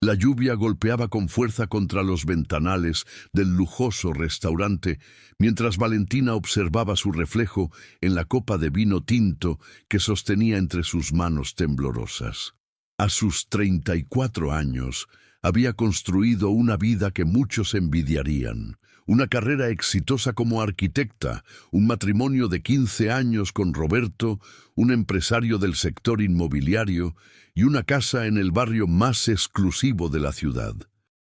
La lluvia golpeaba con fuerza contra los ventanales del lujoso restaurante, mientras Valentina observaba su reflejo en la copa de vino tinto que sostenía entre sus manos temblorosas. A sus 34 años, había construido una vida que muchos envidiarían. Una carrera exitosa como arquitecta, un matrimonio de 15 años con Roberto, un empresario del sector inmobiliario y una casa en el barrio más exclusivo de la ciudad.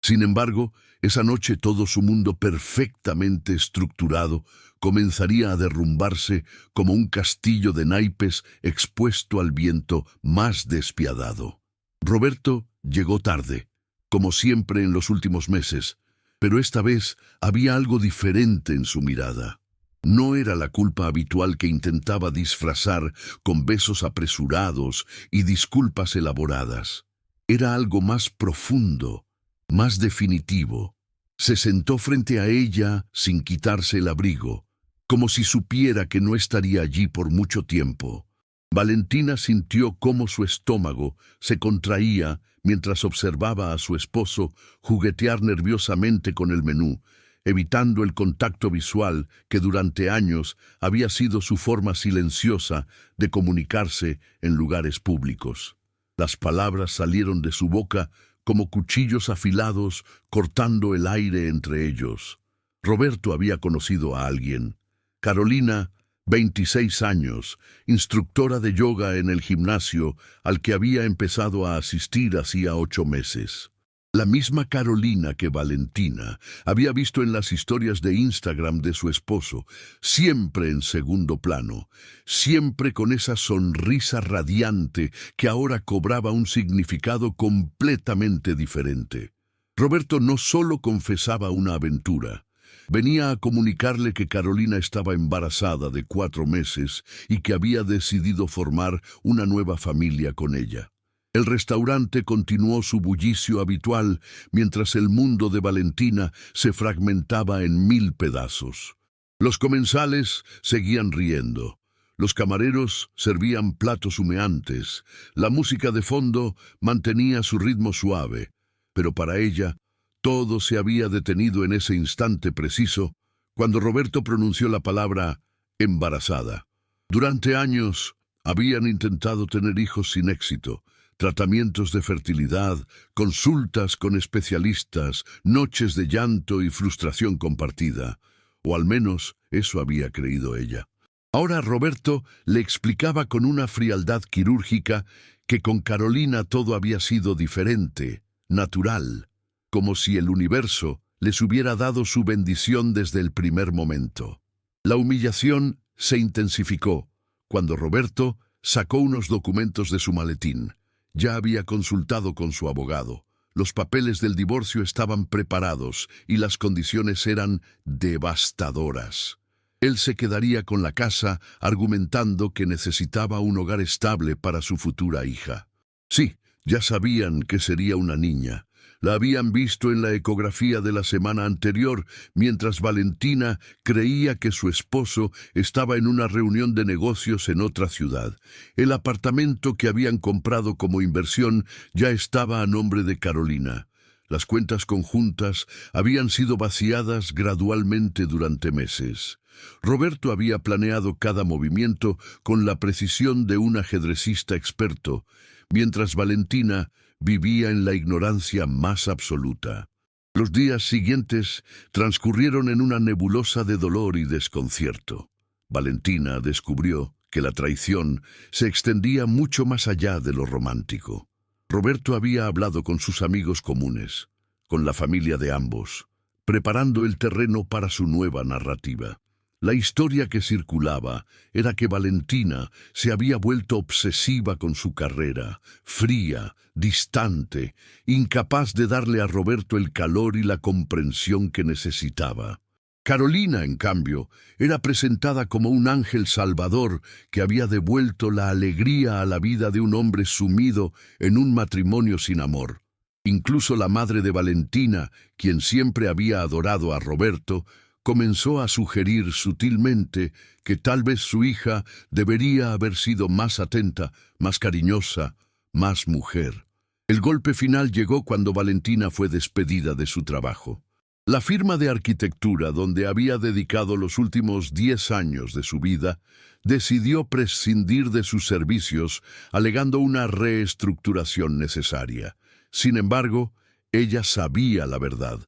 Sin embargo, esa noche todo su mundo perfectamente estructurado comenzaría a derrumbarse como un castillo de naipes expuesto al viento más despiadado. Roberto llegó tarde, como siempre en los últimos meses, pero esta vez había algo diferente en su mirada. No era la culpa habitual que intentaba disfrazar con besos apresurados y disculpas elaboradas. Era algo más profundo, más definitivo. Se sentó frente a ella sin quitarse el abrigo, como si supiera que no estaría allí por mucho tiempo. Valentina sintió cómo su estómago se contraía mientras observaba a su esposo juguetear nerviosamente con el menú, evitando el contacto visual que durante años había sido su forma silenciosa de comunicarse en lugares públicos. Las palabras salieron de su boca como cuchillos afilados cortando el aire entre ellos. Roberto había conocido a alguien. Carolina, 26 años, instructora de yoga en el gimnasio al que había empezado a asistir hacía 8 meses. La misma Carolina que Valentina había visto en las historias de Instagram de su esposo, siempre en segundo plano, siempre con esa sonrisa radiante que ahora cobraba un significado completamente diferente. Roberto no solo confesaba una aventura, venía a comunicarle que Carolina estaba embarazada de 4 meses y que había decidido formar una nueva familia con ella. El restaurante continuó su bullicio habitual mientras el mundo de Valentina se fragmentaba en 1000 pedazos. Los comensales seguían riendo. Los camareros servían platos humeantes. La música de fondo mantenía su ritmo suave. Pero para ella, todo se había detenido en ese instante preciso cuando Roberto pronunció la palabra embarazada. Durante años habían intentado tener hijos sin éxito. Tratamientos de fertilidad, consultas con especialistas, noches de llanto y frustración compartida. O al menos eso había creído ella. Ahora Roberto le explicaba con una frialdad quirúrgica que con Carolina todo había sido diferente, natural, como si el universo les hubiera dado su bendición desde el primer momento. La humillación se intensificó cuando Roberto sacó unos documentos de su maletín. Ya había consultado con su abogado. Los papeles del divorcio estaban preparados y las condiciones eran devastadoras. Él se quedaría con la casa argumentando que necesitaba un hogar estable para su futura hija. Sí, ya sabían que sería una niña. La habían visto en la ecografía de la semana anterior, mientras Valentina creía que su esposo estaba en una reunión de negocios en otra ciudad. El apartamento que habían comprado como inversión ya estaba a nombre de Carolina. Las cuentas conjuntas habían sido vaciadas gradualmente durante meses. Roberto había planeado cada movimiento con la precisión de un ajedrecista experto, mientras Valentina vivía en la ignorancia más absoluta. Los días siguientes transcurrieron en una nebulosa de dolor y desconcierto. Valentina descubrió que la traición se extendía mucho más allá de lo romántico. Roberto había hablado con sus amigos comunes, con la familia de ambos, preparando el terreno para su nueva narrativa. La historia que circulaba era que Valentina se había vuelto obsesiva con su carrera, fría, distante, incapaz de darle a Roberto el calor y la comprensión que necesitaba. Carolina, en cambio, era presentada como un ángel salvador que había devuelto la alegría a la vida de un hombre sumido en un matrimonio sin amor. Incluso la madre de Valentina, quien siempre había adorado a Roberto, comenzó a sugerir sutilmente que tal vez su hija debería haber sido más atenta, más cariñosa, más mujer. El golpe final llegó cuando Valentina fue despedida de su trabajo. La firma de arquitectura donde había dedicado los últimos 10 años de su vida decidió prescindir de sus servicios, alegando una reestructuración necesaria. Sin embargo, ella sabía la verdad.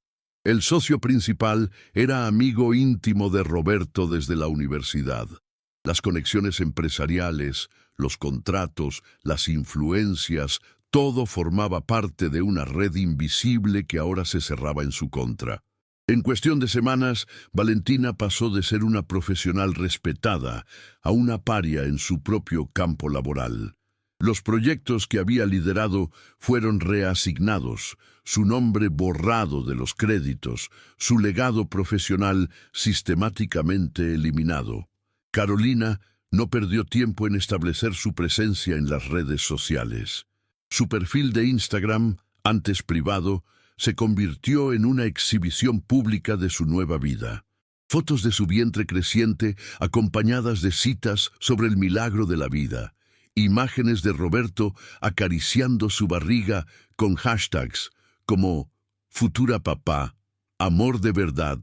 El socio principal era amigo íntimo de Roberto desde la universidad. Las conexiones empresariales, los contratos, las influencias, todo formaba parte de una red invisible que ahora se cerraba en su contra. En cuestión de semanas, Valentina pasó de ser una profesional respetada a una paria en su propio campo laboral. Los proyectos que había liderado fueron reasignados, su nombre borrado de los créditos, su legado profesional sistemáticamente eliminado. Carolina no perdió tiempo en establecer su presencia en las redes sociales. Su perfil de Instagram, antes privado, se convirtió en una exhibición pública de su nueva vida. Fotos de su vientre creciente acompañadas de citas sobre el milagro de la vida. Imágenes de Roberto acariciando su barriga con hashtags como Futura Papá, Amor de Verdad,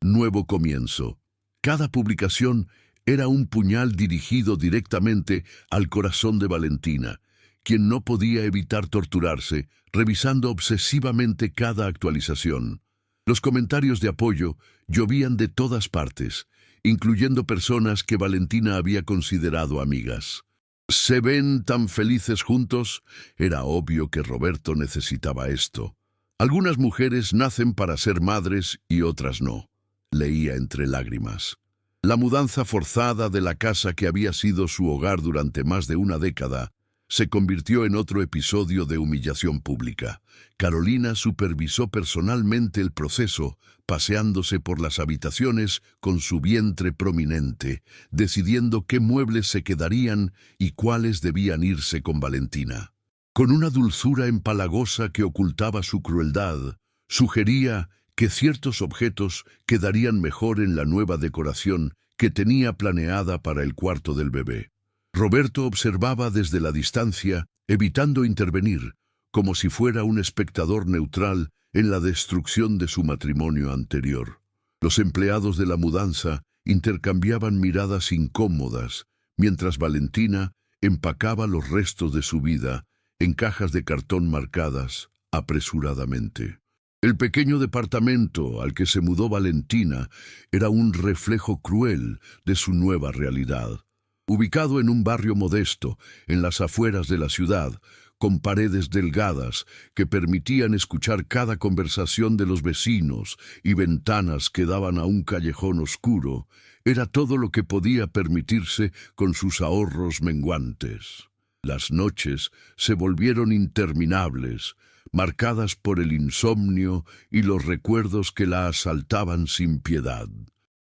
Nuevo Comienzo. Cada publicación era un puñal dirigido directamente al corazón de Valentina, quien no podía evitar torturarse, revisando obsesivamente cada actualización. Los comentarios de apoyo llovían de todas partes, incluyendo personas que Valentina había considerado amigas. ¿Se ven tan felices juntos? Era obvio que Roberto necesitaba esto. Algunas mujeres nacen para ser madres y otras no, leía entre lágrimas. La mudanza forzada de la casa que había sido su hogar durante más de una década se convirtió en otro episodio de humillación pública. Carolina supervisó personalmente el proceso, paseándose por las habitaciones con su vientre prominente, decidiendo qué muebles se quedarían y cuáles debían irse con Valentina. Con una dulzura empalagosa que ocultaba su crueldad, sugería que ciertos objetos quedarían mejor en la nueva decoración que tenía planeada para el cuarto del bebé. Roberto observaba desde la distancia, evitando intervenir, como si fuera un espectador neutral en la destrucción de su matrimonio anterior. Los empleados de la mudanza intercambiaban miradas incómodas, mientras Valentina empacaba los restos de su vida en cajas de cartón marcadas apresuradamente. El pequeño departamento al que se mudó Valentina era un reflejo cruel de su nueva realidad. Ubicado en un barrio modesto, en las afueras de la ciudad, con paredes delgadas que permitían escuchar cada conversación de los vecinos y ventanas que daban a un callejón oscuro, era todo lo que podía permitirse con sus ahorros menguantes. Las noches se volvieron interminables, marcadas por el insomnio y los recuerdos que la asaltaban sin piedad.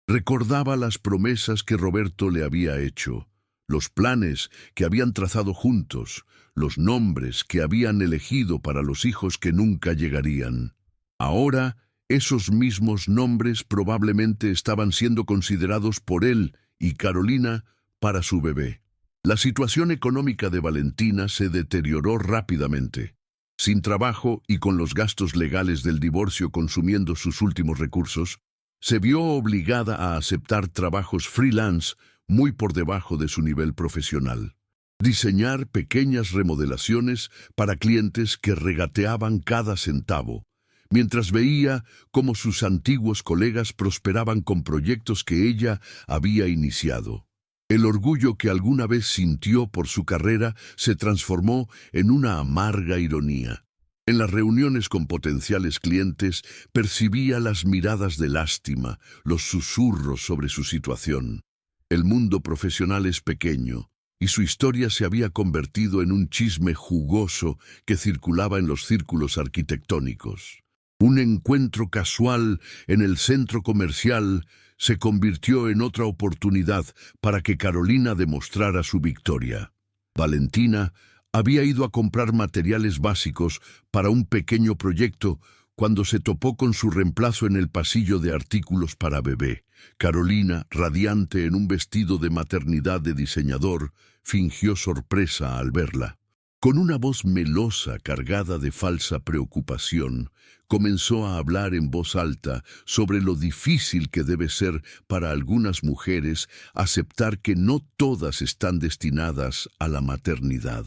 Recordaba las promesas que Roberto le había hecho, los planes que habían trazado juntos, los nombres que habían elegido para los hijos que nunca llegarían. Ahora, esos mismos nombres probablemente estaban siendo considerados por él y Carolina para su bebé. La situación económica de Valentina se deterioró rápidamente. Sin trabajo y con los gastos legales del divorcio consumiendo sus últimos recursos, se vio obligada a aceptar trabajos freelance muy por debajo de su nivel profesional. Diseñar pequeñas remodelaciones para clientes que regateaban cada centavo, mientras veía cómo sus antiguos colegas prosperaban con proyectos que ella había iniciado. El orgullo que alguna vez sintió por su carrera se transformó en una amarga ironía. En las reuniones con potenciales clientes percibía las miradas de lástima, los susurros sobre su situación. El mundo profesional es pequeño, y su historia se había convertido en un chisme jugoso que circulaba en los círculos arquitectónicos. Un encuentro casual en el centro comercial se convirtió en otra oportunidad para que Carolina demostrara su victoria. Valentina había ido a comprar materiales básicos para un pequeño proyecto cuando se topó con su reemplazo en el pasillo de artículos para bebé. Carolina, radiante en un vestido de maternidad de diseñador, fingió sorpresa al verla. Con una voz melosa cargada de falsa preocupación, comenzó a hablar en voz alta sobre lo difícil que debe ser para algunas mujeres aceptar que no todas están destinadas a la maternidad.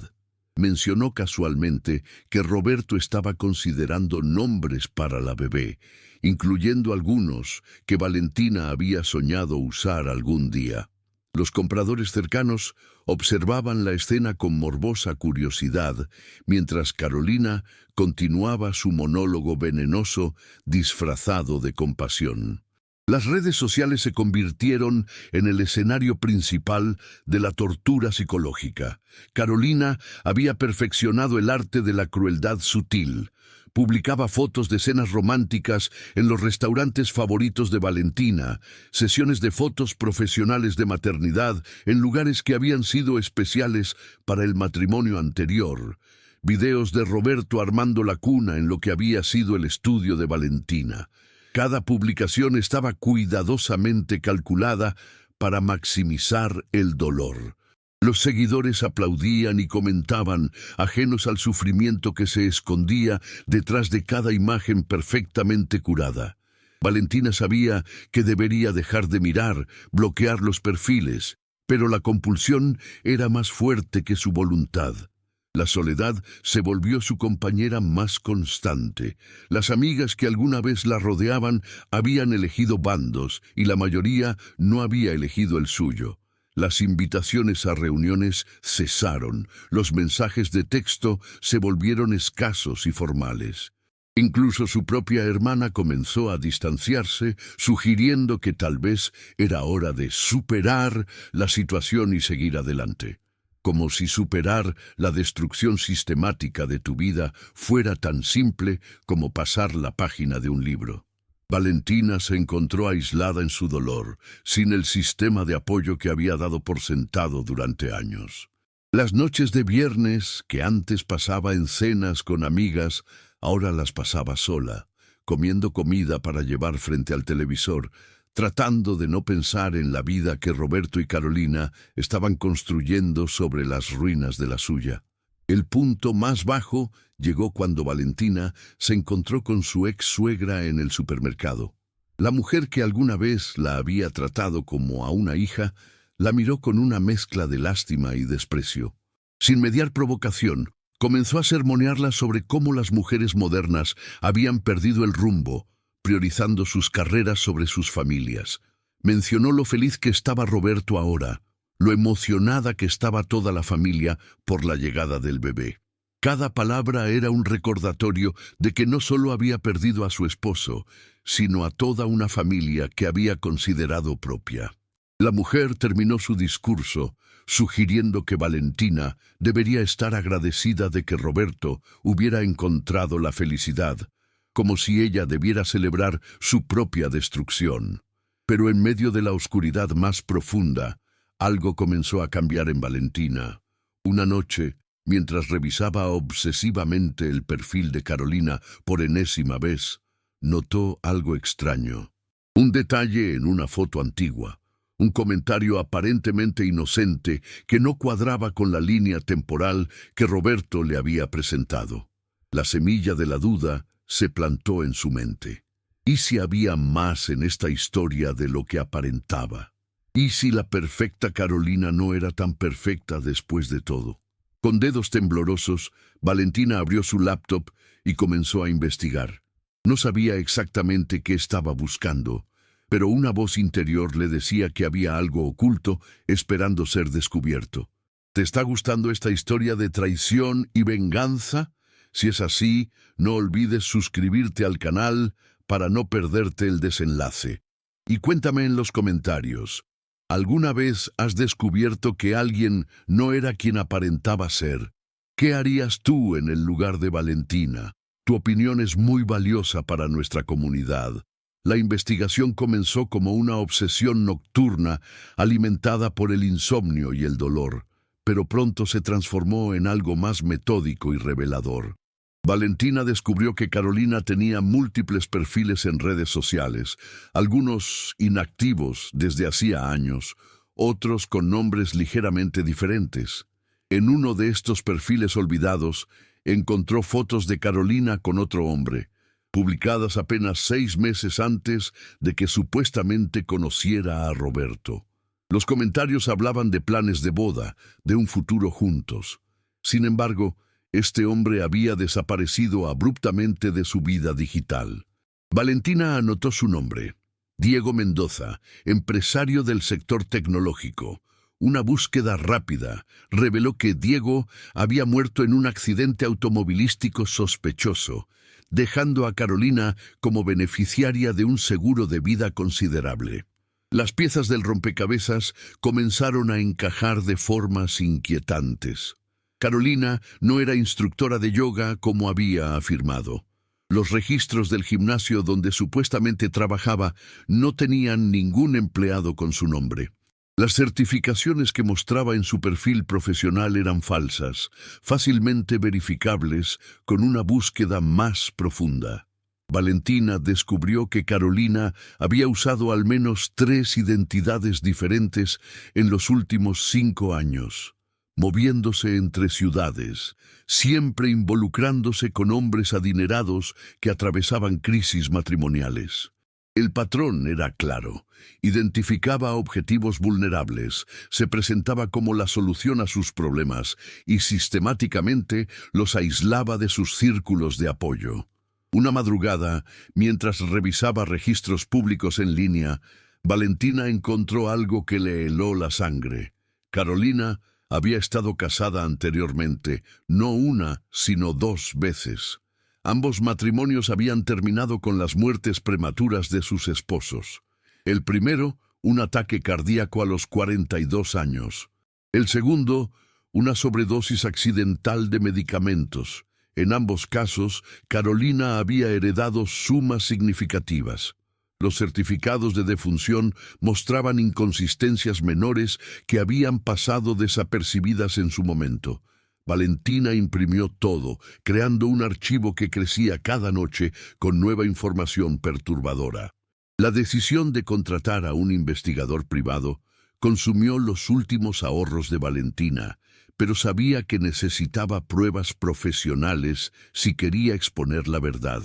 Mencionó casualmente que Roberto estaba considerando nombres para la bebé, incluyendo algunos que Valentina había soñado usar algún día. Los compradores cercanos observaban la escena con morbosa curiosidad, mientras Carolina continuaba su monólogo venenoso disfrazado de compasión. Las redes sociales se convirtieron en el escenario principal de la tortura psicológica. Carolina había perfeccionado el arte de la crueldad sutil. Publicaba fotos de escenas románticas en los restaurantes favoritos de Valentina, sesiones de fotos profesionales de maternidad en lugares que habían sido especiales para el matrimonio anterior, videos de Roberto armando la cuna en lo que había sido el estudio de Valentina. Cada publicación estaba cuidadosamente calculada para maximizar el dolor. Los seguidores aplaudían y comentaban, ajenos al sufrimiento que se escondía detrás de cada imagen perfectamente curada. Valentina sabía que debería dejar de mirar, bloquear los perfiles, pero la compulsión era más fuerte que su voluntad. La soledad se volvió su compañera más constante. Las amigas que alguna vez la rodeaban habían elegido bandos y la mayoría no había elegido el suyo. Las invitaciones a reuniones cesaron, los mensajes de texto se volvieron escasos y formales. Incluso su propia hermana comenzó a distanciarse, sugiriendo que tal vez era hora de superar la situación y seguir adelante. Como si superar la destrucción sistemática de tu vida fuera tan simple como pasar la página de un libro. Valentina se encontró aislada en su dolor, sin el sistema de apoyo que había dado por sentado durante años. Las noches de viernes, que antes pasaba en cenas con amigas, ahora las pasaba sola, comiendo comida para llevar frente al televisor, tratando de no pensar en la vida que Roberto y Carolina estaban construyendo sobre las ruinas de la suya. El punto más bajo llegó cuando Valentina se encontró con su ex-suegra en el supermercado. La mujer que alguna vez la había tratado como a una hija, la miró con una mezcla de lástima y desprecio. Sin mediar provocación, comenzó a sermonearla sobre cómo las mujeres modernas habían perdido el rumbo, priorizando sus carreras sobre sus familias. Mencionó lo feliz que estaba Roberto ahora, lo emocionada que estaba toda la familia por la llegada del bebé. Cada palabra era un recordatorio de que no solo había perdido a su esposo, sino a toda una familia que había considerado propia. La mujer terminó su discurso, sugiriendo que Valentina debería estar agradecida de que Roberto hubiera encontrado la felicidad, como si ella debiera celebrar su propia destrucción. Pero en medio de la oscuridad más profunda, algo comenzó a cambiar en Valentina. Una noche, mientras revisaba obsesivamente el perfil de Carolina por enésima vez, notó algo extraño. Un detalle en una foto antigua, un comentario aparentemente inocente que no cuadraba con la línea temporal que Roberto le había presentado. La semilla de la duda se plantó en su mente. ¿Y si había más en esta historia de lo que aparentaba? ¿Y si la perfecta Carolina no era tan perfecta después de todo? Con dedos temblorosos, Valentina abrió su laptop y comenzó a investigar. No sabía exactamente qué estaba buscando, pero una voz interior le decía que había algo oculto esperando ser descubierto. ¿Te está gustando esta historia de traición y venganza? Si es así, no olvides suscribirte al canal para no perderte el desenlace. Y cuéntame en los comentarios, ¿alguna vez has descubierto que alguien no era quien aparentaba ser? ¿Qué harías tú en el lugar de Valentina? Tu opinión es muy valiosa para nuestra comunidad. La investigación comenzó como una obsesión nocturna alimentada por el insomnio y el dolor, pero pronto se transformó en algo más metódico y revelador. Valentina descubrió que Carolina tenía múltiples perfiles en redes sociales, algunos inactivos desde hacía años, otros con nombres ligeramente diferentes. En uno de estos perfiles olvidados, encontró fotos de Carolina con otro hombre, publicadas apenas 6 meses antes de que supuestamente conociera a Roberto. Los comentarios hablaban de planes de boda, de un futuro juntos. Sin embargo, este hombre había desaparecido abruptamente de su vida digital. Valentina anotó su nombre: Diego Mendoza, empresario del sector tecnológico. Una búsqueda rápida reveló que Diego había muerto en un accidente automovilístico sospechoso, dejando a Carolina como beneficiaria de un seguro de vida considerable. Las piezas del rompecabezas comenzaron a encajar de formas inquietantes. Carolina no era instructora de yoga como había afirmado. Los registros del gimnasio donde supuestamente trabajaba no tenían ningún empleado con su nombre. Las certificaciones que mostraba en su perfil profesional eran falsas, fácilmente verificables con una búsqueda más profunda. Valentina descubrió que Carolina había usado al menos 3 identidades diferentes en los últimos 5 años, moviéndose entre ciudades, siempre involucrándose con hombres adinerados que atravesaban crisis matrimoniales. El patrón era claro: identificaba objetivos vulnerables, se presentaba como la solución a sus problemas y sistemáticamente los aislaba de sus círculos de apoyo. Una madrugada, mientras revisaba registros públicos en línea, Valentina encontró algo que le heló la sangre. Carolina había estado casada anteriormente, no una, sino 2 veces. Ambos matrimonios habían terminado con las muertes prematuras de sus esposos. El primero, un ataque cardíaco a los 42 años. El segundo, una sobredosis accidental de medicamentos. En ambos casos, Carolina había heredado sumas significativas. Los certificados de defunción mostraban inconsistencias menores que habían pasado desapercibidas en su momento. Valentina imprimió todo, creando un archivo que crecía cada noche con nueva información perturbadora. La decisión de contratar a un investigador privado consumió los últimos ahorros de Valentina, pero sabía que necesitaba pruebas profesionales si quería exponer la verdad.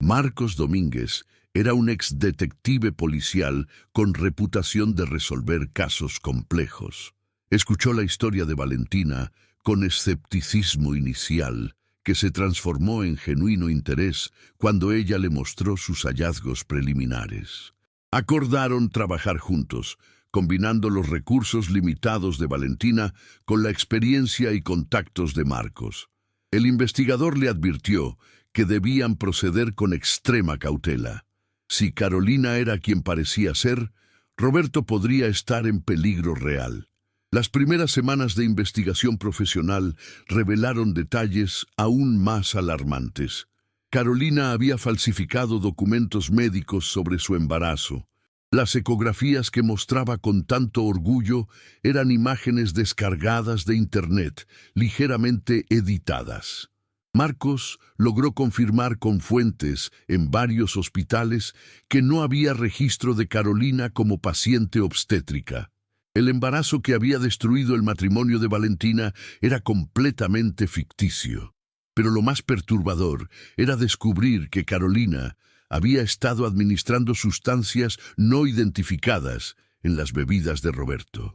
Marcos Domínguez era un exdetective policial con reputación de resolver casos complejos. Escuchó la historia de Valentina con escepticismo inicial, que se transformó en genuino interés cuando ella le mostró sus hallazgos preliminares. Acordaron trabajar juntos, combinando los recursos limitados de Valentina con la experiencia y contactos de Marcos. El investigador le advirtió que debían proceder con extrema cautela. Si Carolina era quien parecía ser, Roberto podría estar en peligro real. Las primeras semanas de investigación profesional revelaron detalles aún más alarmantes. Carolina había falsificado documentos médicos sobre su embarazo. Las ecografías que mostraba con tanto orgullo eran imágenes descargadas de Internet, ligeramente editadas. Marcos logró confirmar con fuentes en varios hospitales que no había registro de Carolina como paciente obstétrica. El embarazo que había destruido el matrimonio de Valentina era completamente ficticio. Pero lo más perturbador era descubrir que Carolina había estado administrando sustancias no identificadas en las bebidas de Roberto.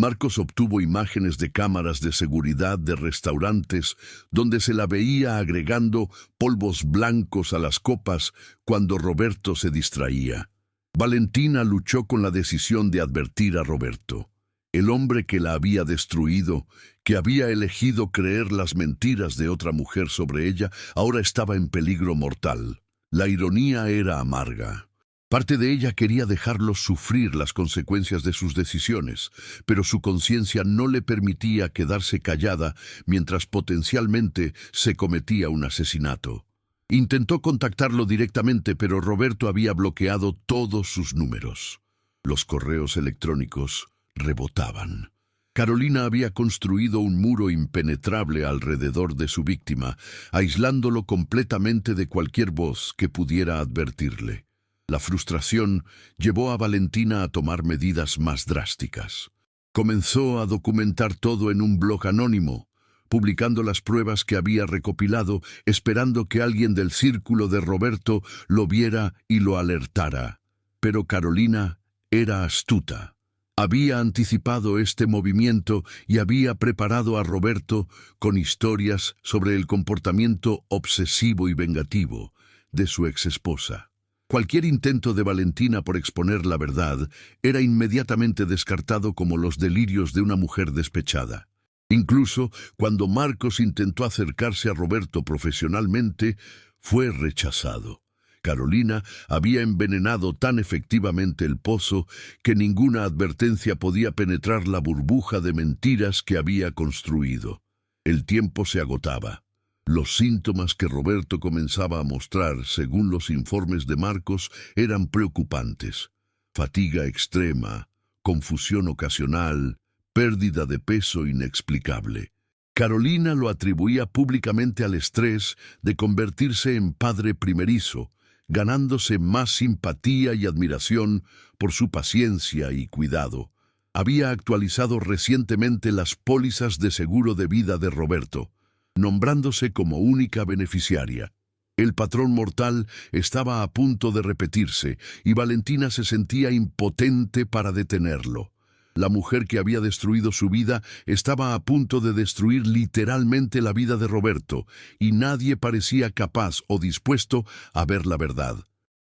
Marcos obtuvo imágenes de cámaras de seguridad de restaurantes donde se la veía agregando polvos blancos a las copas cuando Roberto se distraía. Valentina luchó con la decisión de advertir a Roberto. El hombre que la había destruido, que había elegido creer las mentiras de otra mujer sobre ella, ahora estaba en peligro mortal. La ironía era amarga. Parte de ella quería dejarlo sufrir las consecuencias de sus decisiones, pero su conciencia no le permitía quedarse callada mientras potencialmente se cometía un asesinato. Intentó contactarlo directamente, pero Roberto había bloqueado todos sus números. Los correos electrónicos rebotaban. Carolina había construido un muro impenetrable alrededor de su víctima, aislándolo completamente de cualquier voz que pudiera advertirle. La frustración llevó a Valentina a tomar medidas más drásticas. Comenzó a documentar todo en un blog anónimo, publicando las pruebas que había recopilado, esperando que alguien del círculo de Roberto lo viera y lo alertara. Pero Carolina era astuta. Había anticipado este movimiento y había preparado a Roberto con historias sobre el comportamiento obsesivo y vengativo de su exesposa. Cualquier intento de Valentina por exponer la verdad era inmediatamente descartado como los delirios de una mujer despechada. Incluso cuando Marcos intentó acercarse a Roberto profesionalmente, fue rechazado. Carolina había envenenado tan efectivamente el pozo que ninguna advertencia podía penetrar la burbuja de mentiras que había construido. El tiempo se agotaba. Los síntomas que Roberto comenzaba a mostrar, según los informes de Marcos, eran preocupantes. Fatiga extrema, confusión ocasional, pérdida de peso inexplicable. Carolina lo atribuía públicamente al estrés de convertirse en padre primerizo, ganándose más simpatía y admiración por su paciencia y cuidado. Había actualizado recientemente las pólizas de seguro de vida de Roberto, nombrándose como única beneficiaria. El patrón mortal estaba a punto de repetirse y Valentina se sentía impotente para detenerlo. La mujer que había destruido su vida estaba a punto de destruir literalmente la vida de Roberto, y nadie parecía capaz o dispuesto a ver la verdad.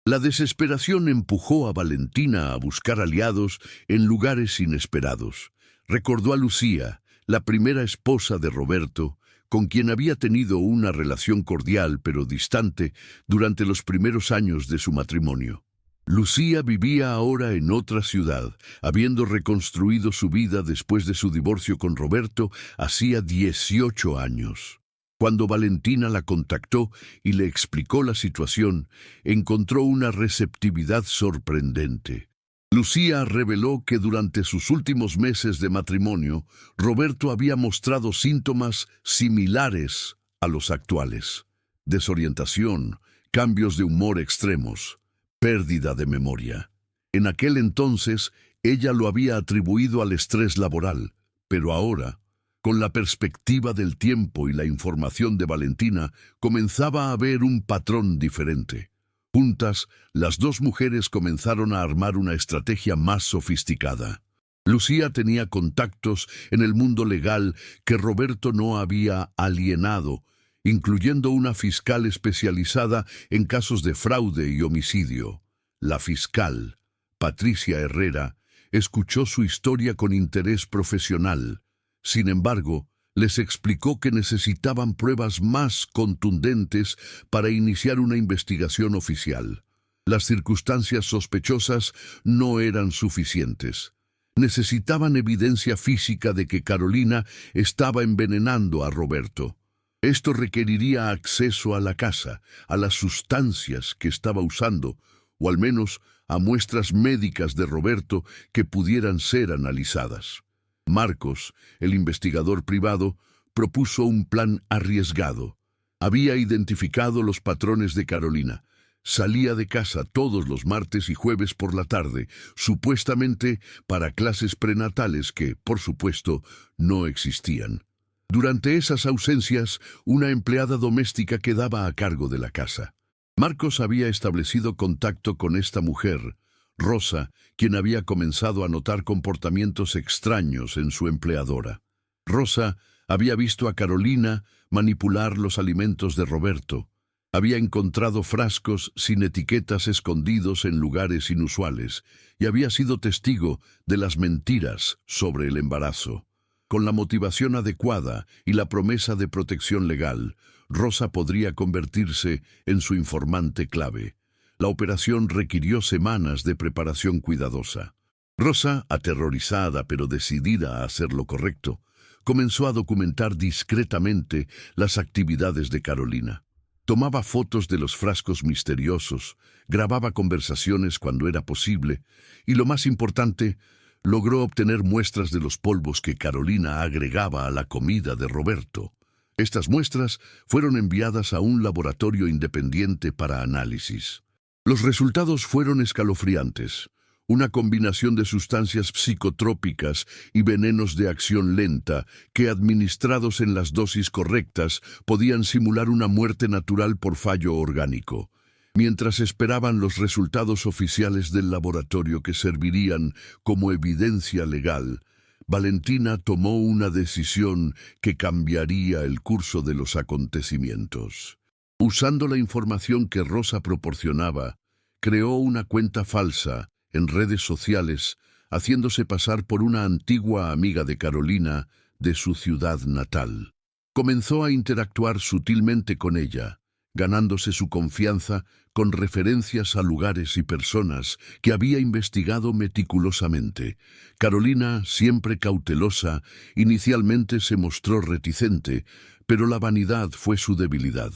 La desesperación empujó a Valentina a buscar aliados en lugares inesperados. Recordó a Lucía, la primera esposa de Roberto, con quien había tenido una relación cordial pero distante durante los primeros años de su matrimonio. Lucía vivía ahora en otra ciudad, habiendo reconstruido su vida después de su divorcio con Roberto hacía 18 años. Cuando Valentina la contactó y le explicó la situación, encontró una receptividad sorprendente. Lucía reveló que durante sus últimos meses de matrimonio, Roberto había mostrado síntomas similares a los actuales: desorientación, cambios de humor extremos, pérdida de memoria. En aquel entonces, ella lo había atribuido al estrés laboral, pero ahora, con la perspectiva del tiempo y la información de Valentina, comenzaba a ver un patrón diferente. Juntas, las dos mujeres comenzaron a armar una estrategia más sofisticada. Lucía tenía contactos en el mundo legal que Roberto no había alienado, incluyendo una fiscal especializada en casos de fraude y homicidio. La fiscal, Patricia Herrera, escuchó su historia con interés profesional. Sin embargo, les explicó que necesitaban pruebas más contundentes para iniciar una investigación oficial. Las circunstancias sospechosas no eran suficientes. Necesitaban evidencia física de que Carolina estaba envenenando a Roberto. Esto requeriría acceso a la casa, a las sustancias que estaba usando, o al menos a muestras médicas de Roberto que pudieran ser analizadas. Marcos, el investigador privado, propuso un plan arriesgado. Había identificado los patrones de Carolina. Salía de casa todos los martes y jueves por la tarde, supuestamente para clases prenatales que, por supuesto, no existían. Durante esas ausencias, una empleada doméstica quedaba a cargo de la casa. Marcos había establecido contacto con esta mujer, Rosa, quien había comenzado a notar comportamientos extraños en su empleadora. Rosa había visto a Carolina manipular los alimentos de Roberto. Había encontrado frascos sin etiquetas escondidos en lugares inusuales y había sido testigo de las mentiras sobre el embarazo. Con la motivación adecuada y la promesa de protección legal, Rosa podría convertirse en su informante clave. La operación requirió semanas de preparación cuidadosa. Rosa, aterrorizada pero decidida a hacer lo correcto, comenzó a documentar discretamente las actividades de Carolina. Tomaba fotos de los frascos misteriosos, grababa conversaciones cuando era posible y, lo más importante, logró obtener muestras de los polvos que Carolina agregaba a la comida de Roberto. Estas muestras fueron enviadas a un laboratorio independiente para análisis. Los resultados fueron escalofriantes. una combinación de sustancias psicotrópicas y venenos de acción lenta que, administrados en las dosis correctas, podían simular una muerte natural por fallo orgánico. Mientras esperaban los resultados oficiales del laboratorio que servirían como evidencia legal, Valentina tomó una decisión que cambiaría el curso de los acontecimientos. Usando la información que Rosa proporcionaba, creó una cuenta falsa en redes sociales, haciéndose pasar por una antigua amiga de Carolina de su ciudad natal. Comenzó a interactuar sutilmente con ella, ganándose su confianza con referencias a lugares y personas que había investigado meticulosamente. Carolina, siempre cautelosa, inicialmente se mostró reticente, pero la vanidad fue su debilidad.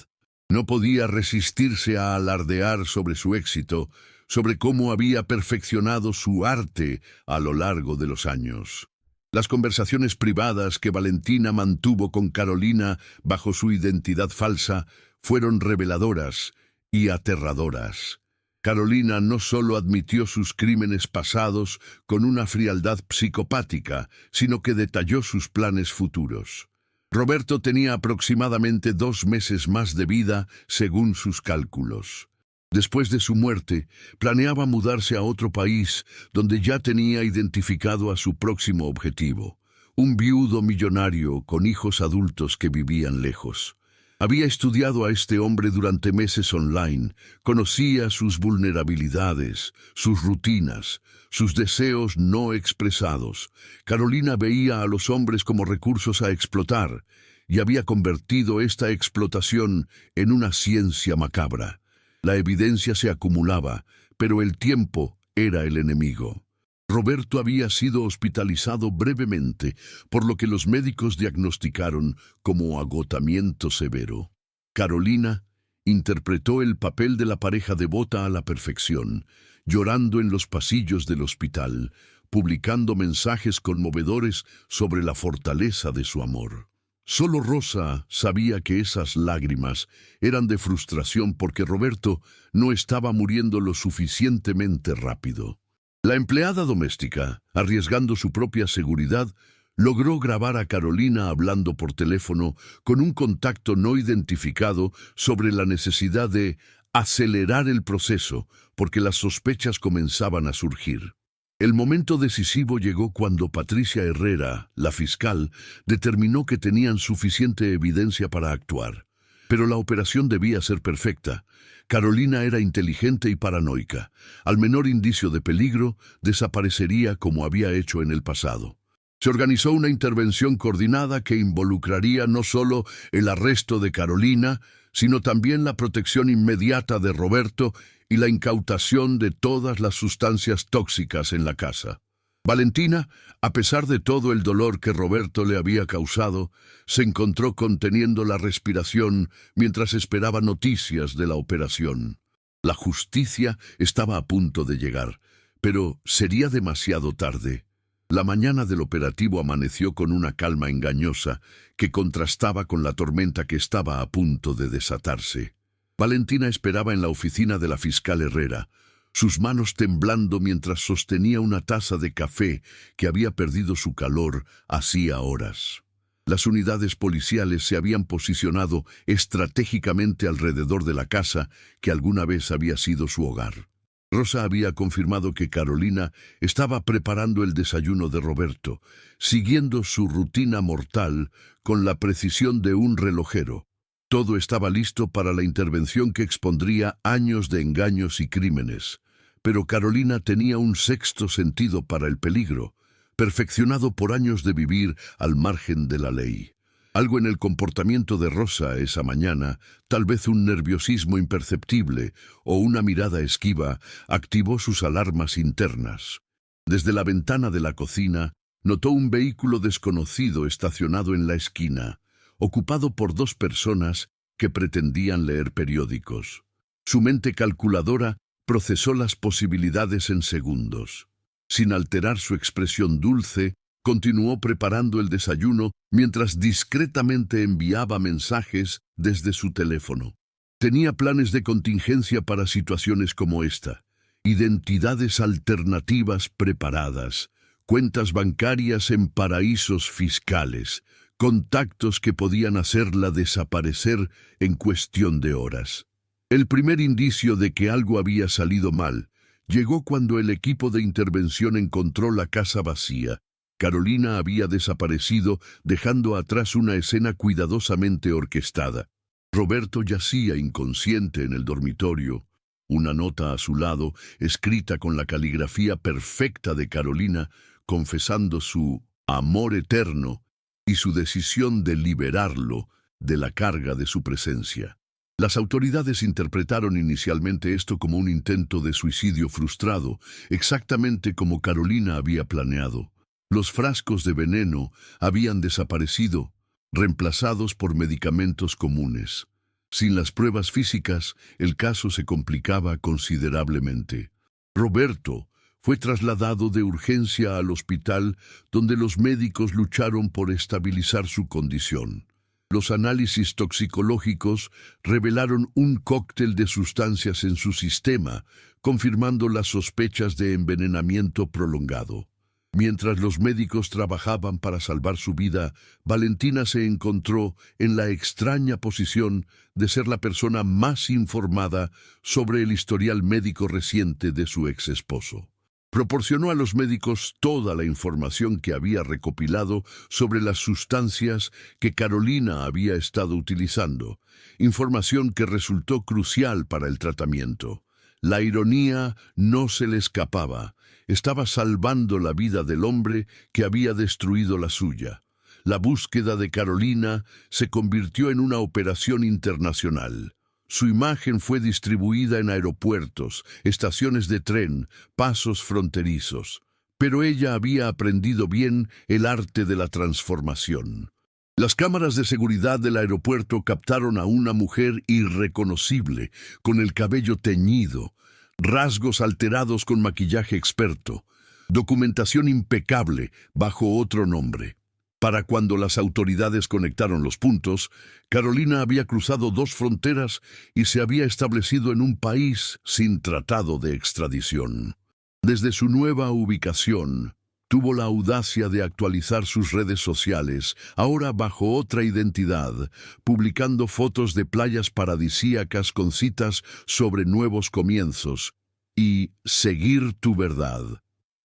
No podía resistirse a alardear sobre su éxito, sobre cómo había perfeccionado su arte a lo largo de los años. Las conversaciones privadas que Valentina mantuvo con Carolina bajo su identidad falsa fueron reveladoras y aterradoras. Carolina no solo admitió sus crímenes pasados con una frialdad psicopática, sino que detalló sus planes futuros. Roberto tenía aproximadamente 2 meses más de vida, según sus cálculos. Después de su muerte, planeaba mudarse a otro país donde ya tenía identificado a su próximo objetivo, un viudo millonario con hijos adultos que vivían lejos. Había estudiado a este hombre durante meses online, conocía sus vulnerabilidades, sus rutinas, sus deseos no expresados. Carolina veía a los hombres como recursos a explotar y había convertido esta explotación en una ciencia macabra. La evidencia se acumulaba, pero el tiempo era el enemigo. Roberto había sido hospitalizado brevemente, por lo que los médicos diagnosticaron como agotamiento severo. Carolina interpretó el papel de la pareja devota a la perfección, llorando en los pasillos del hospital, publicando mensajes conmovedores sobre la fortaleza de su amor. Solo Rosa sabía que esas lágrimas eran de frustración porque Roberto no estaba muriendo lo suficientemente rápido. La empleada doméstica, arriesgando su propia seguridad, logró grabar a Carolina hablando por teléfono con un contacto no identificado sobre la necesidad de acelerar el proceso porque las sospechas comenzaban a surgir. El momento decisivo llegó cuando Patricia Herrera, la fiscal, determinó que tenían suficiente evidencia para actuar. Pero la operación debía ser perfecta. Carolina era inteligente y paranoica. Al menor indicio de peligro, desaparecería como había hecho en el pasado. Se organizó una intervención coordinada que involucraría no solo el arresto de Carolina, sino también la protección inmediata de Roberto y la incautación de todas las sustancias tóxicas en la casa. Valentina, a pesar de todo el dolor que Roberto le había causado, se encontró conteniendo la respiración mientras esperaba noticias de la operación. La justicia estaba a punto de llegar, pero sería demasiado tarde. La mañana del operativo amaneció con una calma engañosa que contrastaba con la tormenta que estaba a punto de desatarse. Valentina esperaba en la oficina de la fiscal Herrera, sus manos temblando mientras sostenía una taza de café que había perdido su calor hacía horas. Las unidades policiales se habían posicionado estratégicamente alrededor de la casa que alguna vez había sido su hogar. Rosa había confirmado que Carolina estaba preparando el desayuno de Roberto, siguiendo su rutina mortal con la precisión de un relojero. Todo estaba listo para la intervención que expondría años de engaños y crímenes. Pero Carolina tenía un sexto sentido para el peligro, perfeccionado por años de vivir al margen de la ley. Algo en el comportamiento de Rosa esa mañana, tal vez un nerviosismo imperceptible o una mirada esquiva, activó sus alarmas internas. Desde la ventana de la cocina, notó un vehículo desconocido estacionado en la esquina, ocupado por 2 personas que pretendían leer periódicos. Su mente calculadora procesó las posibilidades en segundos. Sin alterar su expresión dulce, continuó preparando el desayuno mientras discretamente enviaba mensajes desde su teléfono. Tenía planes de contingencia para situaciones como esta, identidades alternativas preparadas, cuentas bancarias en paraísos fiscales, contactos que podían hacerla desaparecer en cuestión de horas. El primer indicio de que algo había salido mal llegó cuando el equipo de intervención encontró la casa vacía. Carolina había desaparecido, dejando atrás una escena cuidadosamente orquestada. Roberto yacía inconsciente en el dormitorio. Una nota a su lado, escrita con la caligrafía perfecta de Carolina, confesando su amor eterno y su decisión de liberarlo de la carga de su presencia. Las autoridades interpretaron inicialmente esto como un intento de suicidio frustrado, exactamente como Carolina había planeado. Los frascos de veneno habían desaparecido, reemplazados por medicamentos comunes. Sin las pruebas físicas, el caso se complicaba considerablemente. Roberto fue trasladado de urgencia al hospital, donde los médicos lucharon por estabilizar su condición. Los análisis toxicológicos revelaron un cóctel de sustancias en su sistema, confirmando las sospechas de envenenamiento prolongado. Mientras los médicos trabajaban para salvar su vida, Valentina se encontró en la extraña posición de ser la persona más informada sobre el historial médico reciente de su ex esposo. Proporcionó a los médicos toda la información que había recopilado sobre las sustancias que Carolina había estado utilizando, información que resultó crucial para el tratamiento. La ironía no se le escapaba. Estaba salvando la vida del hombre que había destruido la suya. La búsqueda de Carolina se convirtió en una operación internacional. Su imagen fue distribuida en aeropuertos, estaciones de tren, pasos fronterizos. Pero ella había aprendido bien el arte de la transformación. Las cámaras de seguridad del aeropuerto captaron a una mujer irreconocible, con el cabello teñido, rasgos alterados con maquillaje experto, documentación impecable bajo otro nombre. Para cuando las autoridades conectaron los puntos, Carolina había cruzado 2 fronteras y se había establecido en un país sin tratado de extradición. Desde su nueva ubicación, tuvo la audacia de actualizar sus redes sociales, ahora bajo otra identidad, publicando fotos de playas paradisíacas con citas sobre nuevos comienzos y seguir tu verdad.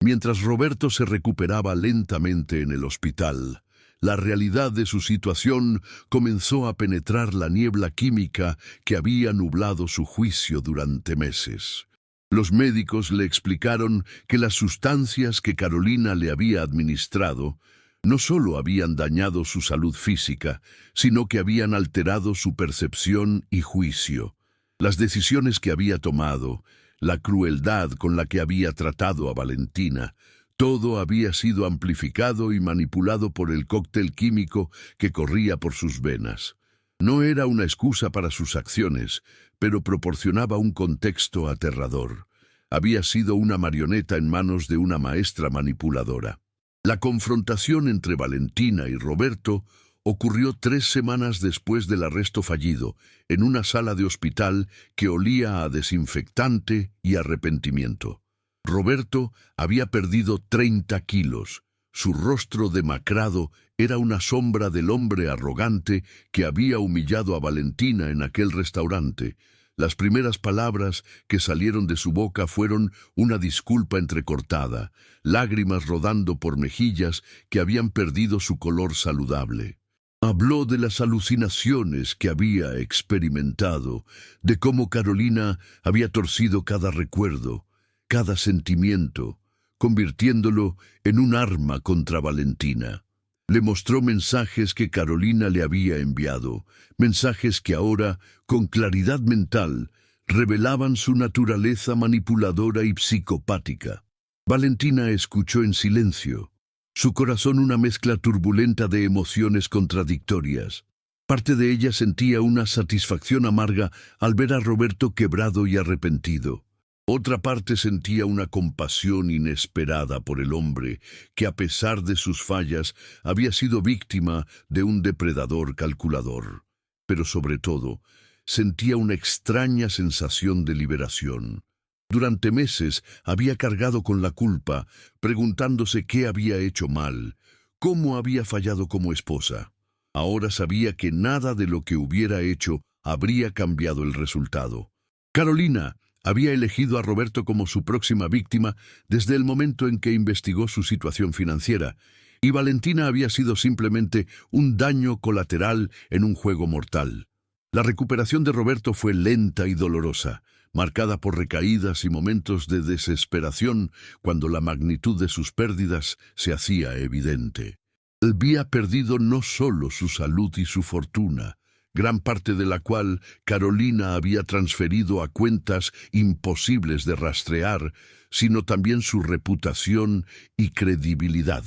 Mientras Roberto se recuperaba lentamente en el hospital, la realidad de su situación comenzó a penetrar la niebla química que había nublado su juicio durante meses. Los médicos le explicaron que las sustancias que Carolina le había administrado no solo habían dañado su salud física, sino que habían alterado su percepción y juicio. Las decisiones que había tomado, la crueldad con la que había tratado a Valentina, todo había sido amplificado y manipulado por el cóctel químico que corría por sus venas. No era una excusa para sus acciones, pero proporcionaba un contexto aterrador. Había sido una marioneta en manos de una maestra manipuladora. La confrontación entre Valentina y Roberto ocurrió 3 semanas después del arresto fallido, en una sala de hospital que olía a desinfectante y arrepentimiento. Roberto había perdido 30 kilos. Su rostro demacrado era una sombra del hombre arrogante que había humillado a Valentina en aquel restaurante. Las primeras palabras que salieron de su boca fueron una disculpa entrecortada, lágrimas rodando por mejillas que habían perdido su color saludable. Habló de las alucinaciones que había experimentado, de cómo Carolina había torcido cada recuerdo, cada sentimiento, convirtiéndolo en un arma contra Valentina. Le mostró mensajes que Carolina le había enviado, mensajes que ahora, con claridad mental, revelaban su naturaleza manipuladora y psicopática. Valentina escuchó en silencio, su corazón una mezcla turbulenta de emociones contradictorias. Parte de ella sentía una satisfacción amarga al ver a Roberto quebrado y arrepentido. Otra parte sentía una compasión inesperada por el hombre que, a pesar de sus fallas, había sido víctima de un depredador calculador. Pero sobre todo, sentía una extraña sensación de liberación. Durante meses había cargado con la culpa, preguntándose qué había hecho mal, cómo había fallado como esposa. Ahora sabía que nada de lo que hubiera hecho habría cambiado el resultado. Carolina había elegido a Roberto como su próxima víctima desde el momento en que investigó su situación financiera, y Valentina había sido simplemente un daño colateral en un juego mortal. La recuperación de Roberto fue lenta y dolorosa, marcada por recaídas y momentos de desesperación cuando la magnitud de sus pérdidas se hacía evidente. Había perdido no solo su salud y su fortuna, gran parte de la cual Carolina había transferido a cuentas imposibles de rastrear, sino también su reputación y credibilidad.